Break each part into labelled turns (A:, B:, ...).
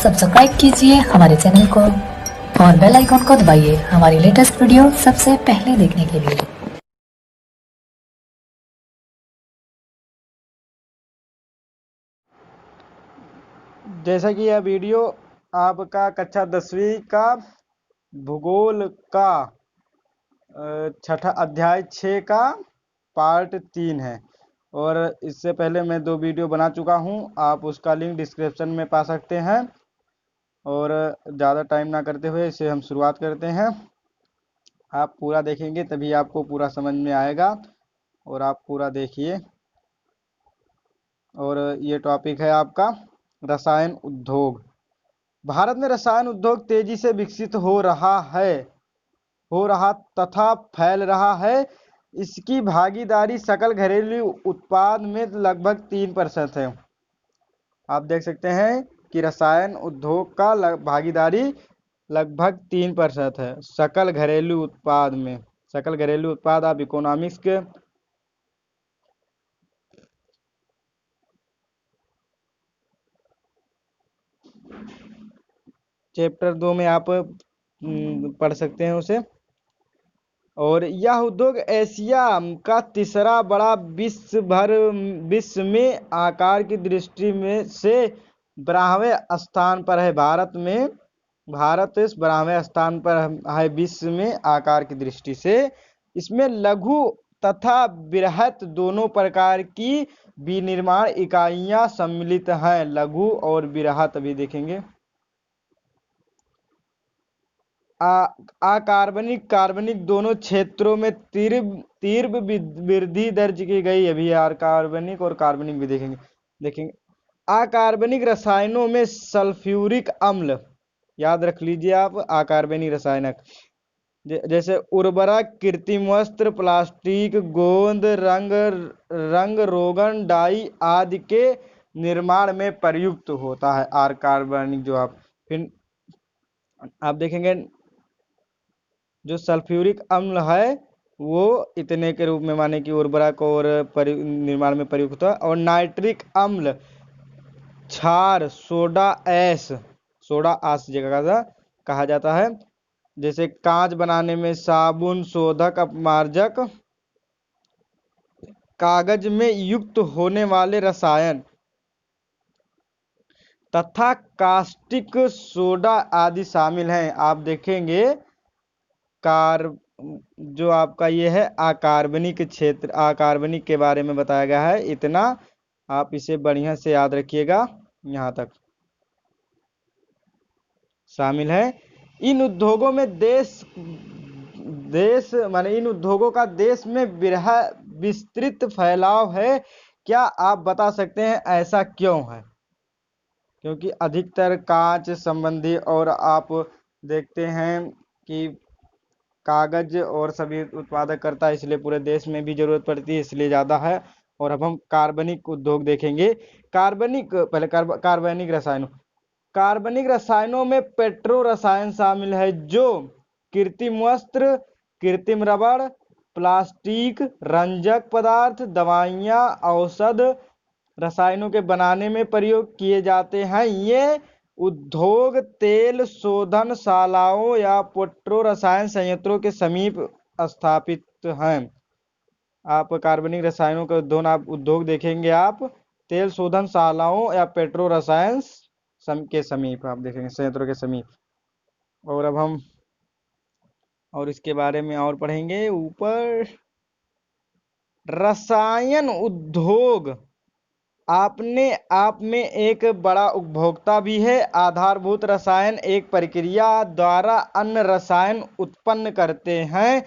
A: Subscribe कीजिए हमारे channel को और बेल आइकॉन को दबाइए हमारी लेटेस्ट वीडियो सबसे पहले देखने के लिए।
B: जैसा कि यह वीडियो आपका कक्षा 10वीं का भूगोल का छठा अध्याय 6 का पार्ट 3 है और इससे पहले मैं 2 वीडियो बना चुका हूं। आप उसका लिंक डिस्क्रिप्शन में पा सकते हैं। और ज़्यादा टाइम ना करते हुए इसे हम शुरुआत करते हैं। आप पूरा देखेंगे तभी आपको पूरा समझ में आएगा और आप पूरा देखिए। और ये टॉपिक है आपका रसायन उद्योग। भारत में रसायन उद्योग तेजी से विकसित हो रहा तथा फैल रहा है। इसकी भागीदारी सकल घरेलू उत्पाद में लगभग 3% है। आप देख सकते हैं कि रसायन उद्योग का भागीदारी लगभग 3% है सकल घरेलू उत्पाद में। सकल घरेलू उत्पाद आप इकोनॉमिक्स के चैप्टर 2 में आप पढ़ सकते हैं उसे। और यह उद्योग एशिया का तीसरा बड़ा विश्व में आकार की दृष्टि में से 12वें स्थान पर है। भारत इस 12वें स्थान पर है विश्व में आकार की दृष्टि से। इसमें लघु तथा बृहत दोनों प्रकार की विनिर्माण इकाइयां सम्मिलित हैं। लघु और बृहत अभी देखेंगे। अकार्बनिक कार्बनिक दोनों क्षेत्रों में तीव्र वृद्धि दर्ज की गई। अभी कार्बनिक और कार्बनिक भी देखेंगे। अकार्बनिक रसायनों में सल्फ्यूरिक अम्ल याद रख लीजिए आप। अकार्बनिक रसायनक जैसे उर्वरक, कृत्रिम वस्त्र, प्लास्टिक, गोंद, रंग रोगन, डाई आदि के निर्माण में प्रयुक्त होता है अकार्बनिक। जो आप फिर आप देखेंगे जो सल्फ्यूरिक अम्ल है वो इतने के रूप में माने कि उर्वरक और निर्माण में प्रयुक्त होता है। और नाइट्रिक अम्ल, क्षार, सोडा आस जगह का कहा जाता है। जैसे कांच बनाने में साबुन, शोधक, अपमार्जक, कागज में युक्त होने वाले रसायन तथा कास्टिक सोडा आदि शामिल हैं। आप देखेंगे जो आपका ये है अकार्बनिक क्षेत्र, अकार्बनिक के बारे में बताया गया है। इतना आप इसे बढ़िया से याद रखिएगा। यहाँ तक शामिल है। इन उद्योगों में इन उद्योगों का देश में विस्तृत फैलाव है। क्या आप बता सकते हैं ऐसा क्यों है? क्योंकि अधिकतर कांच संबंधी और आप देखते हैं कि कागज और सभी उत्पादक करता है, इसलिए पूरे देश में भी जरूरत पड़ती है, इसलिए ज़्यादा है। और अब हम कार्बनिक उद्योग देखेंगे। कार्बनिक रसायनों में पेट्रो रसायन शामिल है जो कृत्रिम वस्त्र, कृत्रिम रबड़, प्लास्टिक, रंजक पदार्थ, दवाइयाँ, औषध रसायनों के बनाने में प्रयोग किए जाते हैं। ये उद्योग तेल शोधनशालाओं या पेट्रो रसायन संयंत्रों के समीप स्थापित हैं। आप कार्बनिक रसायनों का उद्योग देखेंगे आप तेल शोधनशालाओं या पेट्रो रसायन के समीप आप देखेंगे, संयंत्रों के समीप। और अब हम और इसके बारे में और पढ़ेंगे ऊपर। रसायन उद्योग अपने आप में एक बड़ा उपभोक्ता भी है। आधारभूत रसायन एक प्रक्रिया द्वारा अन्य रसायन उत्पन्न करते हैं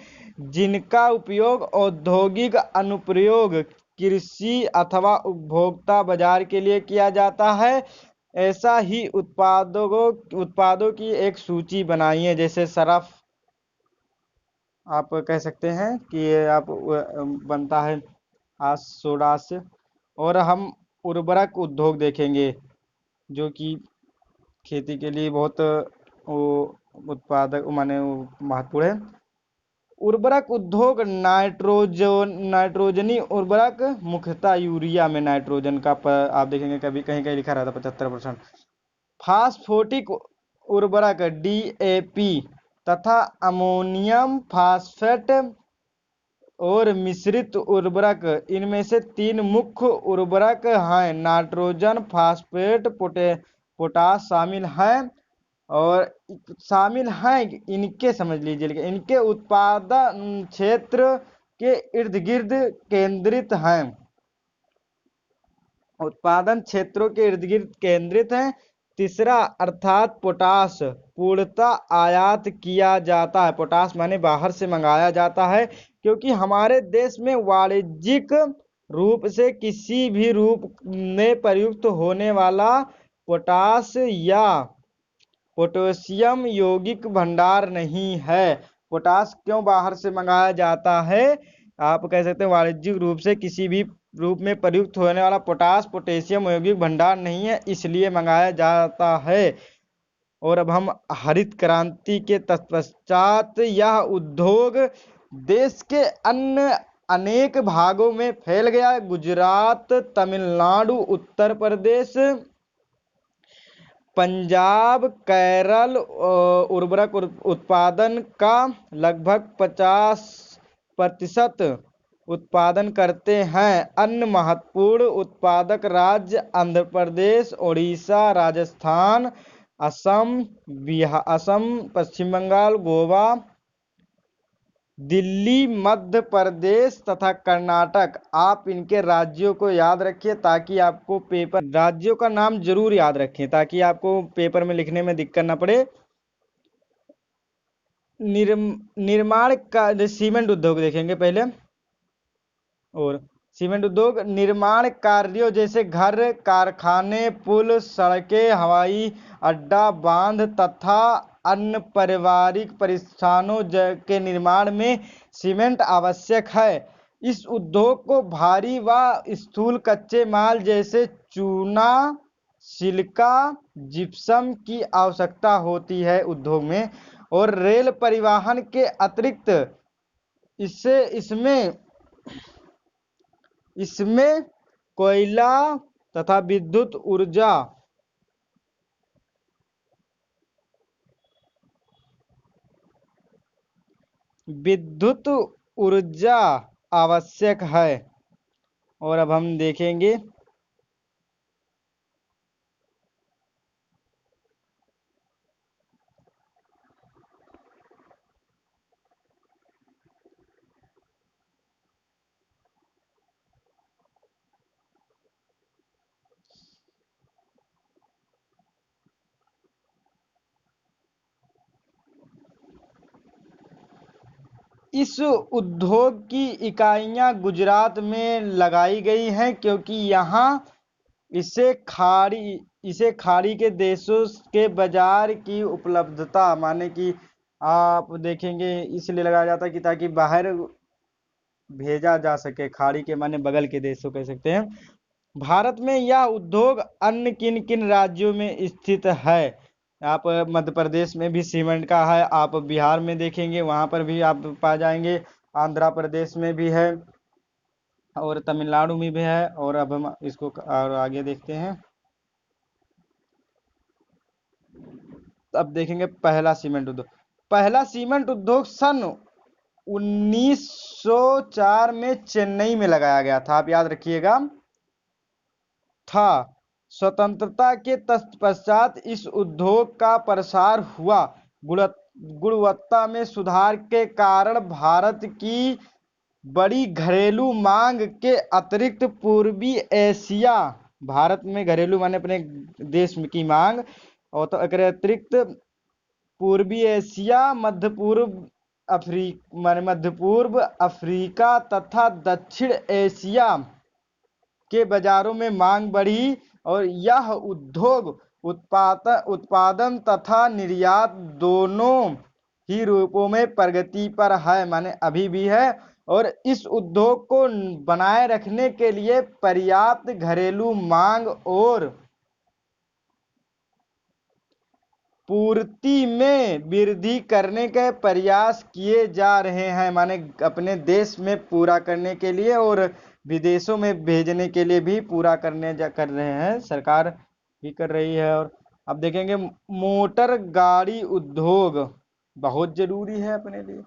B: जिनका उपयोग औद्योगिक अनुप्रयोग, कृषि अथवा उपभोक्ता बाजार के लिए किया जाता है। ऐसा ही उत्पादों की एक सूची बनाइए। जैसे सरफ आप कह सकते हैं कि ये आप बनता है सोडा से। और हम उर्वरक उद्योग देखेंगे जो कि खेती के लिए बहुत उत्पादक माने महत्वपूर्ण है। उर्वरक उद्योग नाइट्रोजनी उर्वरक, मुख्यतः यूरिया में नाइट्रोजन का आप देखेंगे कभी कहीं कहीं लिखा रहता 75%। फास्फोटिक उर्वरक DAP तथा अमोनियम फास्फेट और मिश्रित उर्वरक, इनमें से 3 मुख्य उर्वरक हैं। नाइट्रोजन, फास्फेट, पोटाश शामिल हैं। इनके समझ लीजिए, लेकिन इनके उत्पादन क्षेत्र के इर्द गिर्द केंद्रित हैं। उत्पादन क्षेत्रों के इर्द गिर्द केंद्रित हैं। तीसरा अर्थात पोटाश पूर्णतः आयात किया जाता है। पोटाश माने बाहर से मंगाया जाता है, क्योंकि हमारे देश में वाणिज्यिक रूप से किसी भी रूप में प्रयुक्त होने वाला पोटाश या पोटेशियम यौगिक भंडार नहीं है। पोटाश क्यों बाहर से मंगाया जाता है? आप कह सकते हैं वाणिज्यिक रूप से किसी भी रूप में प्रयुक्त होने वाला पोटाश पोटेशियम यौगिक भंडार नहीं है, इसलिए मंगाया जाता है। और अब हम हरित क्रांति के तत्पश्चात यह उद्योग देश के अन्य अनेक भागों में फैल गया। गुजरात, तमिलनाडु, उत्तर प्रदेश, पंजाब, केरल उर्वरक उत्पादन का लगभग 50% उत्पादन करते हैं। अन्य महत्वपूर्ण उत्पादक राज्य आंध्र प्रदेश, ओडिशा, राजस्थान, असम, पश्चिम बंगाल, गोवा, दिल्ली, मध्य प्रदेश तथा कर्नाटक। आप इनके राज्यों को याद रखिए ताकि आपको राज्यों का नाम जरूर याद रखें ताकि आपको पेपर में लिखने में दिक्कत ना पड़े। निर्माण का सीमेंट उद्योग देखेंगे पहले। और सीमेंट उद्योग निर्माण कार्यों जैसे घर, कारखाने, पुल, सड़कें, हवाई अड्डा, बांध तथा अन्य पारिवारिक प्रतिष्ठानों के निर्माण में सीमेंट आवश्यक है। इस उद्योग को भारी व स्थूल कच्चे माल जैसे चूना, सिलिका, जिप्सम की आवश्यकता होती है उद्योग में। और रेल परिवहन के अतिरिक्त इसमें कोयला तथा विद्युत ऊर्जा आवश्यक है। और अब हम देखेंगे इस उद्योग की इकाइयां गुजरात में लगाई गई हैं, क्योंकि यहाँ इसे खाड़ी के देशों के बाजार की उपलब्धता, माने कि आप देखेंगे इसलिए लगाया जाता है कि ताकि बाहर भेजा जा सके। खाड़ी के माने बगल के देशों कह सकते हैं। भारत में यह उद्योग अन्य किन किन राज्यों में स्थित है? आप मध्य प्रदेश में भी सीमेंट का है, आप बिहार में देखेंगे वहां पर भी आप पा जाएंगे, आंध्र प्रदेश में भी है और तमिलनाडु में भी है। और अब हम इसको और आगे देखते हैं। अब देखेंगे पहला सीमेंट उद्योग सन 1904 में चेन्नई में लगाया गया था। आप याद रखिएगा था। स्वतंत्रता के तत्पश्चात इस उद्योग का प्रसार हुआ। गुणवत्ता में सुधार के कारण भारत की बड़ी घरेलू मांग के अतिरिक्त पूर्वी एशिया, भारत में घरेलू माने अपने देश की मांग, और तो अतिरिक्त पूर्वी एशिया, मध्य पूर्व अफ्रीका तथा दक्षिण एशिया के बाजारों में मांग बढ़ी। और यह उद्योग उत्पादन तथा निर्यात दोनों ही रूपों में प्रगति पर है, माने अभी भी है। और इस उद्योग को बनाए रखने के लिए पर्याप्त घरेलू मांग और पूर्ति में वृद्धि करने के प्रयास किए जा रहे हैं, माने अपने देश में पूरा करने के लिए और विदेशों में भेजने के लिए भी पूरा कर रहे हैं, सरकार भी कर रही है। और अब देखेंगे मोटर गाड़ी उद्योग बहुत जरूरी है अपने लिए।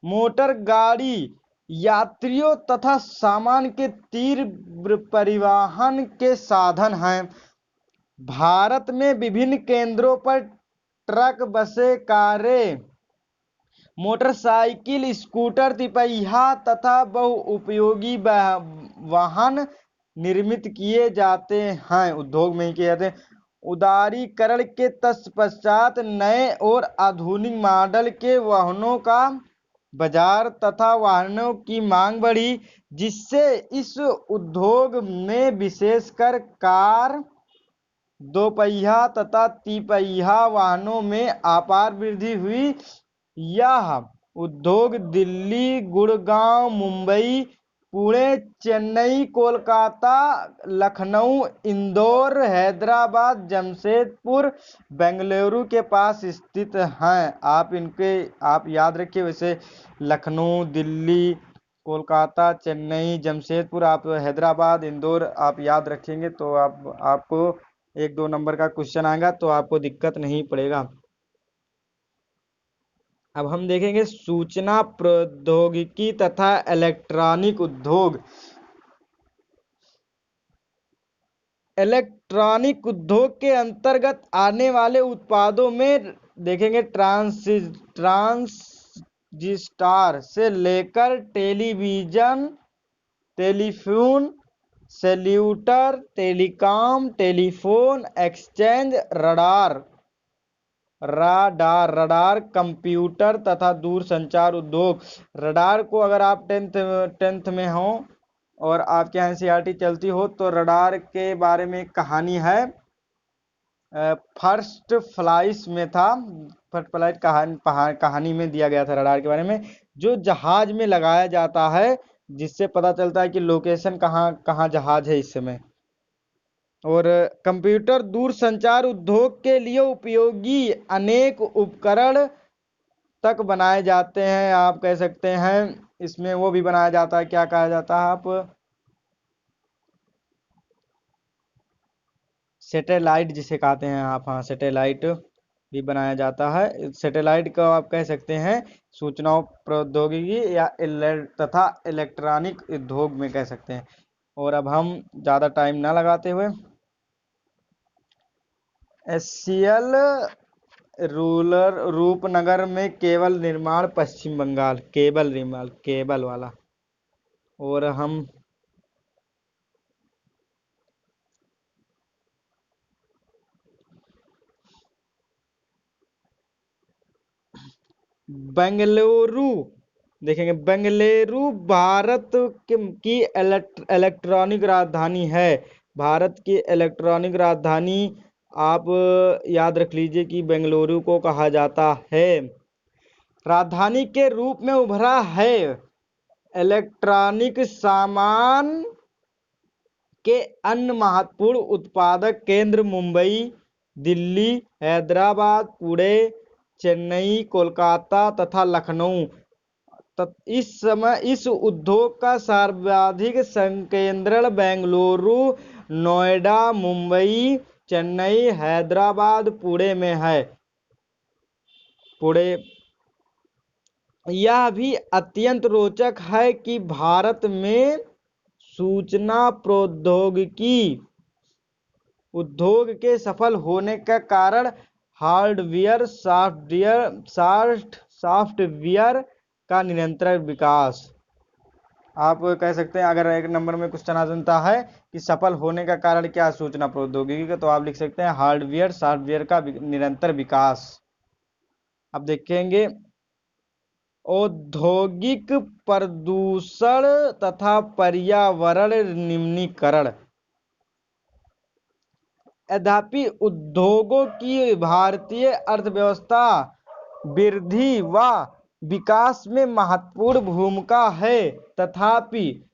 B: मोटर गाड़ी यात्रियों तथा सामान के तीव्र परिवहन के साधन हैं। भारत में विभिन्न केंद्रों पर ट्रक, बसें, कारें, मोटरसाइकिल, स्कूटर, तिपहिया तथा बहुउपयोगी वाहन निर्मित किए जाते हैं, उद्योग में ही किए जाते हैं। उदारीकरण के तत्पश्चात नए और आधुनिक मॉडल के वाहनों का बाजार तथा वाहनों की मांग बढ़ी, जिससे इस उद्योग में विशेषकर कार, दोपहिया तथा तिपहिया वाहनों में अपार वृद्धि हुई। यह उद्योग दिल्ली, गुड़गांव, मुंबई, पुणे, चेन्नई, कोलकाता, लखनऊ, इंदौर, हैदराबाद, जमशेदपुर, बेंगलुरु के पास स्थित हैं। आप याद रखिए। वैसे लखनऊ, दिल्ली, कोलकाता, चेन्नई, जमशेदपुर, आप हैदराबाद, इंदौर आप याद रखेंगे तो आपको 1-2 नंबर का क्वेश्चन आएगा तो आपको दिक्कत नहीं पड़ेगा। अब हम देखेंगे सूचना प्रौद्योगिकी तथा इलेक्ट्रॉनिक उद्योग। इलेक्ट्रॉनिक उद्योग के अंतर्गत आने वाले उत्पादों में देखेंगे ट्रांजिस्टर से लेकर television, telephone, cellular, telecom, telephone exchange, radar, computer तथा दूरसंचार उद्योग। रडार को अगर आप टेंथ में हो और आपके यहाँ एनसीईआरटी चलती हो तो रडार के बारे में एक कहानी है। फर्स्ट फ्लाइट में था, फर्स्ट फ्लाइट कहानी में दिया गया था रडार के बारे में, जो जहाज में लगाया जाता है जिससे पता चलता है कि लोकेशन कहाँ जहाज है इस समय। और कंप्यूटर दूरसंचार उद्योग के लिए उपयोगी अनेक उपकरण तक बनाए जाते हैं। आप कह सकते हैं इसमें वो भी बनाया जाता है, क्या कहा जाता है आप, सैटेलाइट जिसे कहते हैं आप, हाँ सैटेलाइट भी बनाया जाता है। सैटेलाइट को आप कह सकते हैं सूचना प्रौद्योगिकी या तथा इलेक्ट्रॉनिक उद्योग में कह सकते हैं। और अब हम ज़्यादा टाइम ना लगाते हुए एससीएल रूपनगर में केबल निर्माण, पश्चिम बंगाल, केबल वाला। और हम बेंगलुरु देखेंगे। बेंगलुरु भारत की इलेक्ट्रॉनिक राजधानी है। भारत की इलेक्ट्रॉनिक राजधानी आप याद रख लीजिए कि बेंगलुरु को कहा जाता है। राजधानी के रूप में उभरा है। इलेक्ट्रॉनिक सामान के अन्य महत्वपूर्ण उत्पादक केंद्र मुंबई, दिल्ली, हैदराबाद, पुणे, चेन्नई, कोलकाता तथा लखनऊ। इस समय इस उद्योग का सर्वाधिक संकेंद्रण बेंगलुरु, नोएडा, मुंबई, चेन्नई, हैदराबाद, पुणे में है। पुणे। यह भी अत्यंत रोचक है कि भारत में सूचना प्रौद्योगिकी उद्योग के सफल होने का कारण हार्डवेयर, सॉफ्टवेयर का निरंतर विकास। आप कह सकते हैं अगर 1 नंबर में क्वेश्चन आ जाता है कि सफल होने का कारण क्या है सूचना प्रौद्योगिकी का, तो आप लिख सकते हैं हार्डवेयर, सॉफ्टवेयर का निरंतर विकास। अब देखेंगे औद्योगिक प्रदूषण तथा पर्यावरण निम्नीकरण। यद्यपि उद्योगों की भारतीय अर्थव्यवस्था वृद्धि व विकास में महत्वपूर्ण भूमिका है, तथापि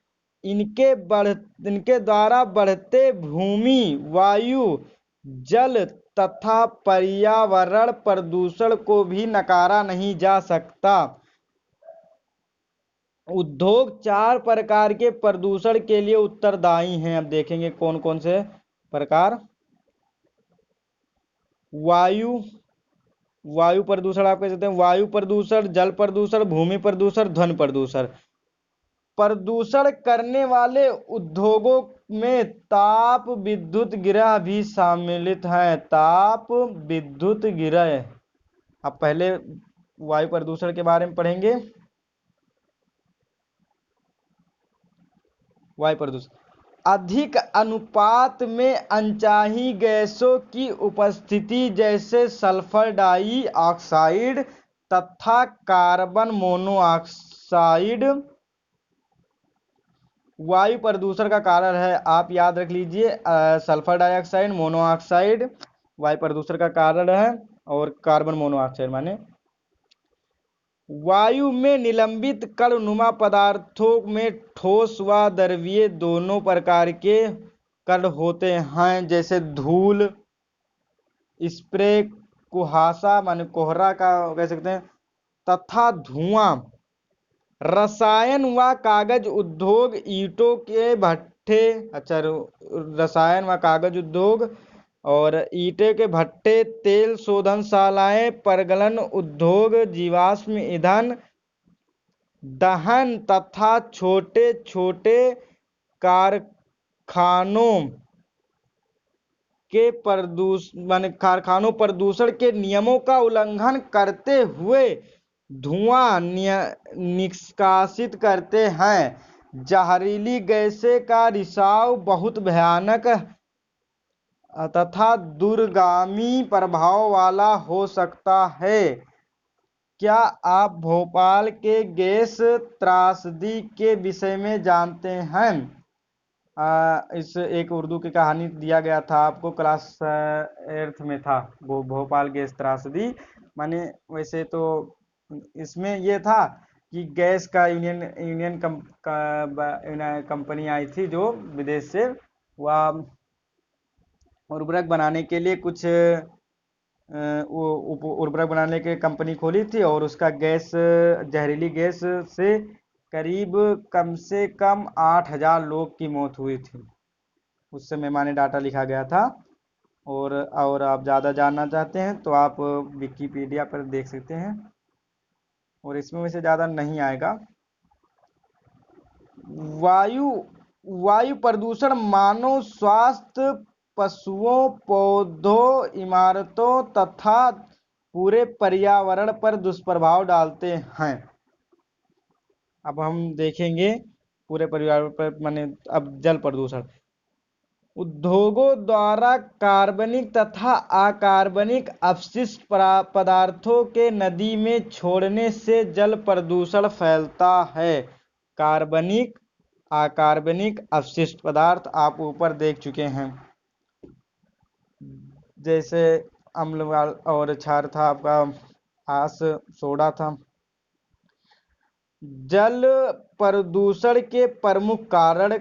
B: इनके द्वारा बढ़ते भूमि, वायु, जल तथा पर्यावरण प्रदूषण को भी नकारा नहीं जा सकता। उद्योग 4 प्रकार के प्रदूषण के लिए उत्तरदायी हैं। अब देखेंगे कौन कौन से प्रकार। वायु वायु प्रदूषण आप कह सकते हैं, वायु प्रदूषण, जल प्रदूषण, भूमि प्रदूषण, ध्वनि प्रदूषण। प्रदूषण करने वाले उद्योगों में ताप विद्युत गृह भी सम्मिलित हैं। ताप विद्युत गृह। अब पहले वायु प्रदूषण के बारे में पढ़ेंगे। वायु प्रदूषण अधिक अनुपात में अनचाही गैसों की उपस्थिति, जैसे सल्फर डाइऑक्साइड तथा कार्बन मोनोऑक्साइड वायु प्रदूषण का कारण है। आप याद रख लीजिए, सल्फर डाइऑक्साइड, मोनोऑक्साइड वायु प्रदूषण का कारण है, और कार्बन मोनोऑक्साइड माने। वायु में निलंबित कणनुमा पदार्थों में ठोस व द्रवीय दोनों प्रकार के कण होते हैं, जैसे धूल, स्प्रे, कुहासा माने कोहरा का कह सकते हैं, तथा धुआं। रसायन व कागज उद्योग, ईंटों के भट्ठे, अच्छा, रसायन व कागज उद्योग और ईंटे के भट्टे, तेल शोधनशालाएं, प्रगलन उद्योग, जीवाश्म ईंधन दहन तथा छोटे छोटे कारखानों के कारखानों प्रदूषण के नियमों का उल्लंघन करते हुए धुआं निष्कासित करते हैं। जहरीली गैसें का रिसाव बहुत भयानक तथा दूरगामी प्रभाव वाला हो सकता है। क्या आप भोपाल के गैस त्रासदी के विषय में जानते हैं? इस एक उर्दू की कहानी दिया गया था आपको, क्लास 8th में था, वो भोपाल गैस त्रासदी। माने वैसे तो इसमें ये था कि गैस का यूनियन कंपनी आई थी जो विदेश से, वह उर्वरक बनाने के लिए कुछ उर्वरक बनाने की कंपनी खोली थी, और उसका गैस, जहरीली गैस से करीब कम से कम 8,000 लोग की मौत हुई थी। उस समय माने डाटा लिखा गया था। और आप ज़्यादा जानना चाहते हैं तो आप विकिपीडिया पर देख सकते हैं, और इसमें वैसे ज़्यादा नहीं आएगा। वायु प्रदूषण मानव स्वास्थ्य, पशुओं, पौधों, इमारतों तथा पूरे पर्यावरण पर दुष्प्रभाव डालते हैं। अब हम देखेंगे पूरे पर्यावरण पर, माने अब जल प्रदूषण। उद्योगों द्वारा कार्बनिक तथा अकार्बनिक अपशिष्ट पदार्थों के नदी में छोड़ने से जल प्रदूषण फैलता है। कार्बनिक, अकार्बनिक अपशिष्ट पदार्थ आप ऊपर देख चुके हैं, जैसे अम्ल और क्षार था आपका, आस सोडा था। जल प्रदूषण के प्रमुख कारण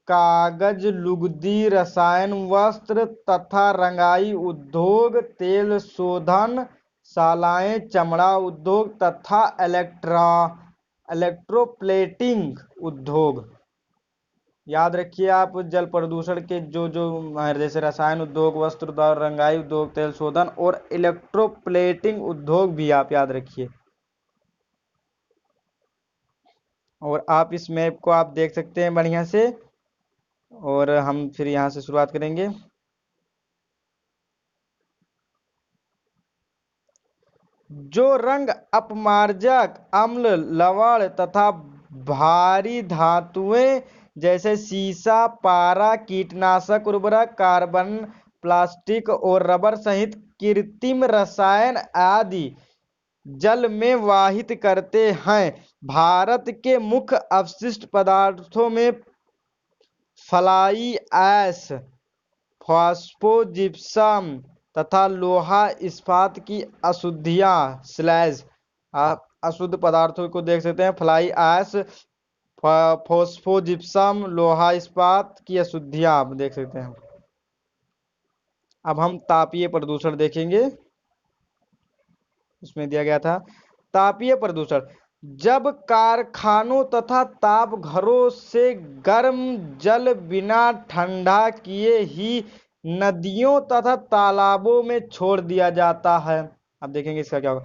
B: कागज, लुगदी, रसायन, वस्त्र तथा रंगाई उद्योग, तेल शोधन शालाएं, चमड़ा उद्योग तथा इलेक्ट्रोप्लेटिंग उद्योग। याद रखिए आप, जल प्रदूषण के जो जैसे रसायन उद्योग, वस्त्र उद्योग, रंगाई उद्योग, तेल शोधन और इलेक्ट्रोप्लेटिंग उद्योग भी आप याद रखिए। और आप इस मैप को आप देख सकते हैं बढ़िया से, और हम फिर यहाँ से शुरुआत करेंगे। जो रंग अपमार्जक, अम्ल, लवण तथा भारी धातुएं जैसे सीसा, पारा, कीटनाशक, उर्वरक, कार्बन, प्लास्टिक और रबर सहित कृत्रिम रसायन आदि जल में वाहित करते हैं। भारत के मुख्य अपशिष्ट पदार्थों में फ्लाई ऐश, फॉस्फोजिप्सम तथा लोहा इस्पात की अशुद्धियां, स्लैज। आप अशुद्ध पदार्थों को देख सकते हैं, फ्लाई ऐश, फॉस्फोजिप्सम, लोहा इस्पात की अशुद्धियां आप देख सकते हैं। अब हम तापीय प्रदूषण देखेंगे। उसमें दिया गया था तापीय प्रदूषण, जब कारखानों तथा ताप घरों से गर्म जल बिना ठंडा किए ही नदियों तथा तालाबों में छोड़ दिया जाता है। अब देखेंगे इसका क्या होगा।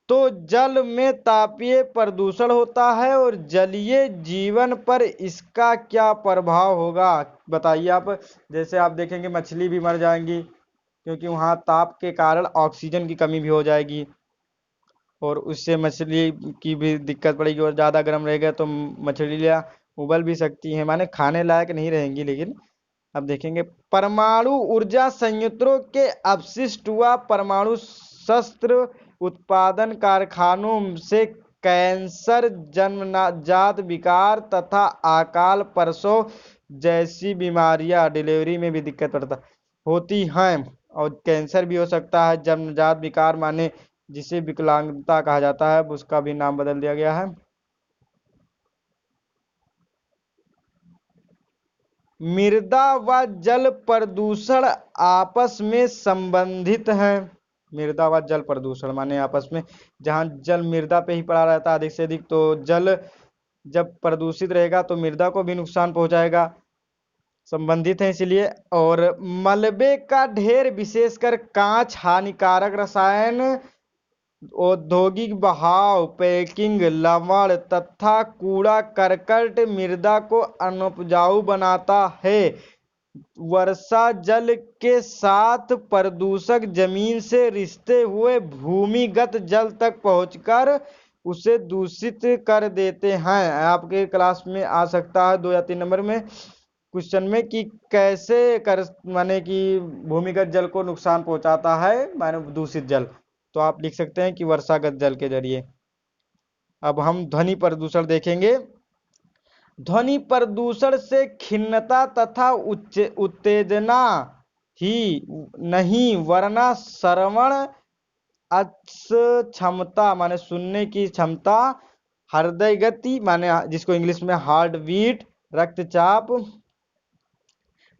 B: तो जल में तापीय प्रदूषण होता है और जलीय जीवन पर इसका क्या प्रभाव होगा, बताइए आप। जैसे आप देखेंगे मछली भी मर जाएंगी, क्योंकि वहाँ ताप के कारण ऑक्सीजन की कमी भी हो जाएगी, और उससे मछली की भी दिक्कत पड़ेगी, और ज़्यादा गर्म रहेगा तो मछलियाँ उबल भी सकती हैं, माने खाने लायक नहीं रहेंगी। लेकिन अब देखेंगे परमाणु ऊर्जा संयंत्रों के अपशिष्ट व परमाणु शस्त्र उत्पादन कारखानों से कैंसर, जन्मजात विकार तथा अकाल प्रसव जैसी बीमारियां, डिलीवरी में भी दिक्कत पड़ता होती हैं, और कैंसर भी हो सकता है। जन्मजात विकार माने जिसे विकलांगता कहा जाता है, उसका भी नाम बदल दिया गया है। मृदा व जल प्रदूषण आपस में संबंधित हैं। मृदा व जल प्रदूषण माने आपस में, जहाँ जल मृदा पे ही पड़ा रहता है अधिक से अधिक, तो जल जब प्रदूषित रहेगा तो मृदा को भी नुकसान पहुंचाएगा, संबंधित है इसलिए। और मलबे का ढेर, विशेषकर कांच, हानिकारक रसायन, औद्योगिक बहाव, पैकिंग, लवण तथा कूड़ा करकट मृदा को अनउपजाऊ बनाता है। वर्षा जल के साथ प्रदूषक जमीन से रिसते हुए भूमिगत जल तक पहुंचकर उसे दूषित कर देते हैं। आपके क्लास में आ सकता है 2 या 3 नंबर में क्वेश्चन में कि कैसे कर, माने कि भूमिगत जल को नुकसान पहुंचाता है, माने दूषित जल, तो आप लिख सकते हैं कि वर्षागत जल के जरिए। अब हम ध्वनि प्रदूषण देखेंगे। ध्वनि प्रदूषण से खिन्नता तथा उत्तेजना ही नहीं, वरना श्रवण अक्षमता माने सुनने की क्षमता, हृदय गति माने जिसको इंग्लिश में हार्ट बीट, रक्तचाप,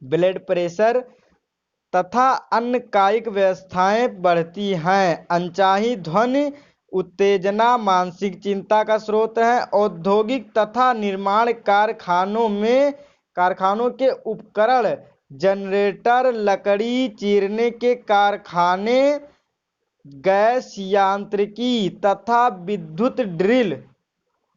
B: ब्लड प्रेशर तथा अन्य कायिक व्यवस्थाएं बढ़ती हैं। अनचाही ध्वनि उत्तेजना मानसिक चिंता का स्रोत है। औद्योगिक तथा निर्माण कारखानों के उपकरण, जनरेटर, लकड़ी चीरने के कारखाने, गैस यांत्रिकी तथा विद्युत ड्रिल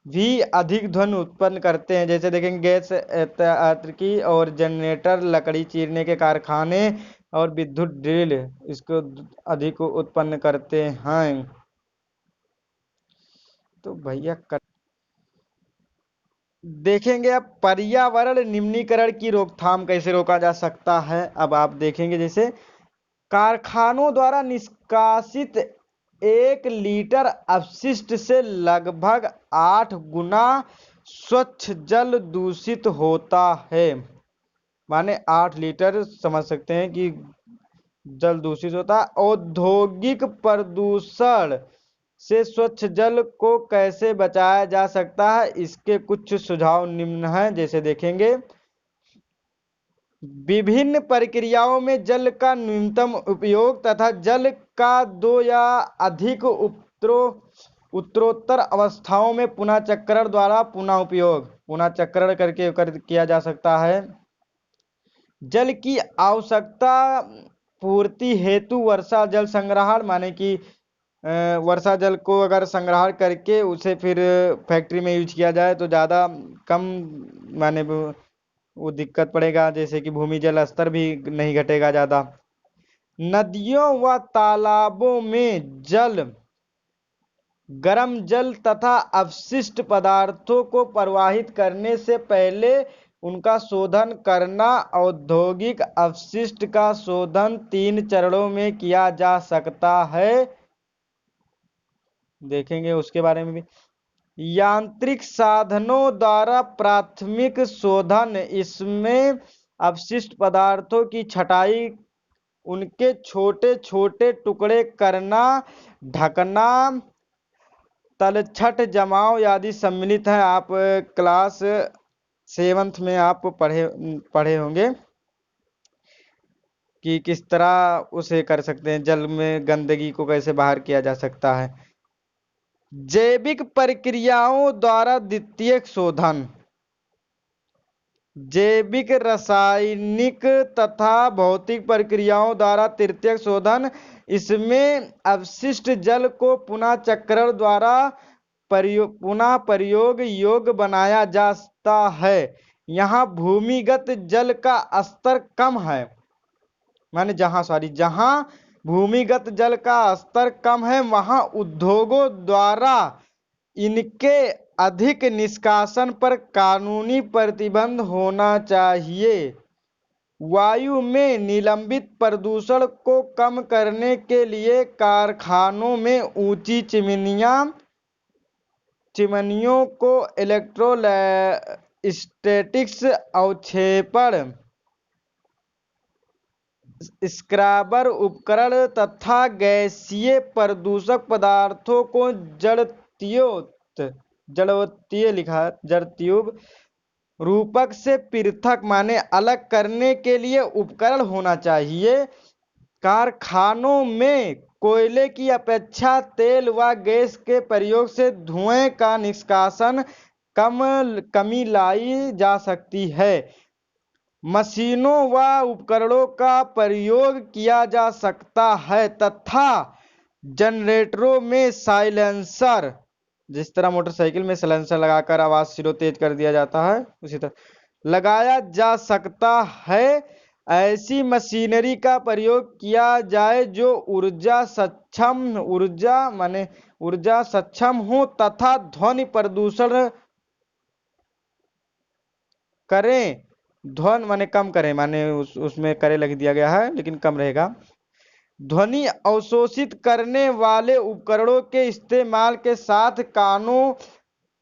B: भी अधिक ध्वनि उत्पन्न करते हैं। जैसे देखेंगे गैस यांत्रिकी और जनरेटर, लकड़ी चीरने के कारखाने और विद्युत ड्रिल इसको अधिक उत्पन्न करते हैं। तो भैया देखेंगे अब पर्यावरण निम्नीकरण की रोकथाम कैसे रोका जा सकता है। अब आप देखेंगे जैसे कारखानों द्वारा निष्कासित 1 लीटर अपशिष्ट से लगभग 8 गुना स्वच्छ जल दूषित होता है। माने 8 लीटर समझ सकते हैं कि जल दूषित होता है। औद्योगिक प्रदूषण से स्वच्छ जल को कैसे बचाया जा सकता है, इसके कुछ सुझाव निम्न हैं। जैसे देखेंगे विभिन्न प्रक्रियाओं में जल का न्यूनतम उपयोग तथा जल का 2 या अधिक उत्तरोत्तर अवस्थाओं में पुनः चक्रण द्वारा पुनः उपयोग, पुनः चक्रण करके किया जा सकता है। जल की आवश्यकता पूर्ति हेतु वर्षा जल संग्रहण, माने कि वर्षा जल को अगर संग्रहण करके उसे फिर फैक्ट्री में यूज किया जाए तो ज़्यादा कम, माने वो दिक्कत पड़ेगा, जैसे कि भूमि जल स्तर भी नहीं घटेगा ज़्यादा। नदियों व तालाबों में गर्म जल तथा अपशिष्ट पदार्थों को प्रवाहित करने से पहले उनका शोधन करना। औद्योगिक अपशिष्ट का शोधन 3 चरणों में किया जा सकता है। देखेंगे उसके बारे में भी। यांत्रिक साधनों द्वारा प्राथमिक शोधन, इसमें अपशिष्ट पदार्थों की छटाई, उनके छोटे छोटे टुकड़े करना, ढकना, तलछट जमाव आदि सम्मिलित है। आप क्लास 7th में आप पढ़े होंगे कि किस तरह उसे कर सकते हैं, जल में गंदगी को कैसे बाहर किया जा सकता है। जैविक प्रक्रियाओं द्वारा द्वितीयक शोधन, जैविक, रासायनिक तथा भौतिक प्रक्रियाओं द्वारा तृतीयक शोधन। इसमें अपशिष्ट जल को पुनः चक्रण द्वारा पुनः प्रयोग योग्य बनाया जाता है। यहाँ भूमिगत जल का स्तर कम है, माने जहाँ भूमिगत जल का स्तर कम है वहाँ उद्योगों द्वारा इनके अधिक निष्कासन पर कानूनी प्रतिबंध होना चाहिए। वायु में निलंबित प्रदूषण को कम करने के लिए कारखानों में ऊंची चिमनियों को इलेक्ट्रोस्टैटिक्स अवक्षेपण स्क्रैबर उपकरण तथा गैसीय प्रदूषक पदार्थों को जड़त्वीय रूपक से पृथक माने अलग करने के लिए उपकरण होना चाहिए। कारखानों में कोयले की अपेक्षा तेल व गैस के प्रयोग से धुएं का निष्कासन कमी लाई जा सकती है। मशीनों व उपकरणों का प्रयोग किया जा सकता है तथा जनरेटरों में साइलेंसर, जिस तरह मोटरसाइकिल में साइलेंसर लगाकर आवाज स्लो तेज कर दिया जाता है उसी तरह लगाया जा सकता है। ऐसी मशीनरी का प्रयोग किया जाए जो ऊर्जा सक्षम हो तथा ध्वनि प्रदूषण करें। कम करें, उसमें करे लग दिया गया है लेकिन कम रहेगा। ध्वनि अवशोषित करने वाले उपकरणों के इस्तेमाल के साथ कानों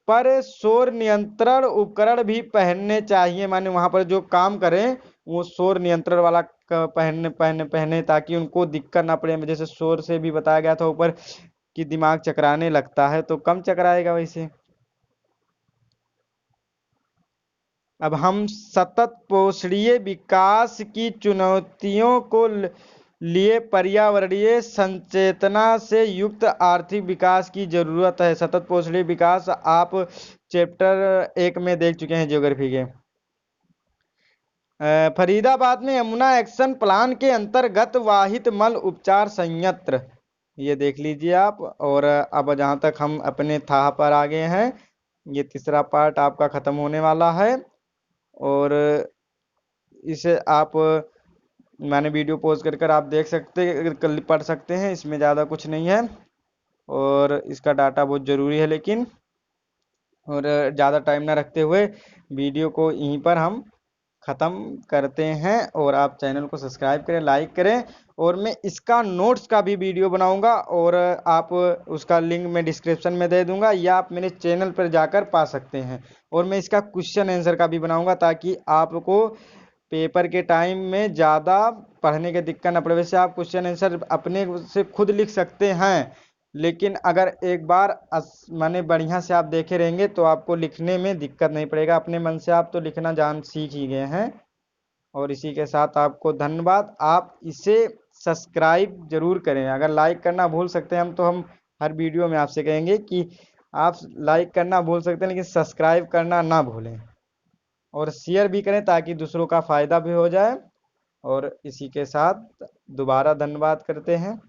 B: पर शोर नियंत्रण उपकरण भी पहनने चाहिए, माने वहां पर जो काम करें वो शोर नियंत्रण वाला पहने ताकि उनको दिक्कत ना पड़े। जैसे शोर से भी बताया गया था ऊपर कि दिमाग चकराने लगता है, तो कम चकराएगा वैसे। अब हम सतत पोषणीय विकास की चुनौतियों को लिए पर्यावरणीय संचेतना से युक्त आर्थिक विकास की जरूरत है। सतत पोषणीय विकास आप चैप्टर 1 में देख चुके हैं ज्योग्राफी के। फरीदाबाद में यमुना एक्शन प्लान के अंतर्गत वाहित मल उपचार संयंत्र, ये देख लीजिए आप। और अब जहाँ तक हम अपने था पर आ गए हैं, ये तीसरा पार्ट आपका खत्म होने वाला है। और इसे आप मैंने वीडियो पॉज कर आप देख सकते पढ़ सकते हैं, इसमें ज़्यादा कुछ नहीं है और इसका डाटा बहुत ज़रूरी है लेकिन। और ज़्यादा टाइम ना रखते हुए वीडियो को यहीं पर हम ख़त्म करते हैं। और आप चैनल को सब्सक्राइब करें, लाइक करें। और मैं इसका नोट्स का भी वीडियो बनाऊंगा और आप उसका लिंक मैं डिस्क्रिप्शन में दे दूंगा या आप मेरे चैनल पर जाकर पा सकते हैं। और मैं इसका क्वेश्चन आंसर का भी बनाऊंगा ताकि आपको पेपर के टाइम में ज़्यादा पढ़ने की दिक्कत न पड़े। वैसे आप क्वेश्चन आंसर अपने से खुद लिख सकते हैं, लेकिन अगर एक बार माने बढ़िया से आप देखे रहेंगे तो आपको लिखने में दिक्कत नहीं पड़ेगा। अपने मन से आप तो लिखना सीख ही गए हैं। और इसी के साथ आपको धन्यवाद। आप इसे सब्सक्राइब जरूर करें। अगर लाइक करना भूल सकते हैं तो हम हर वीडियो में आपसे कहेंगे कि आप लाइक करना भूल सकते हैं लेकिन सब्सक्राइब करना ना भूलें। और शेयर भी करें ताकि दूसरों का फ़ायदा भी हो जाए। और इसी के साथ दोबारा धन्यवाद करते हैं।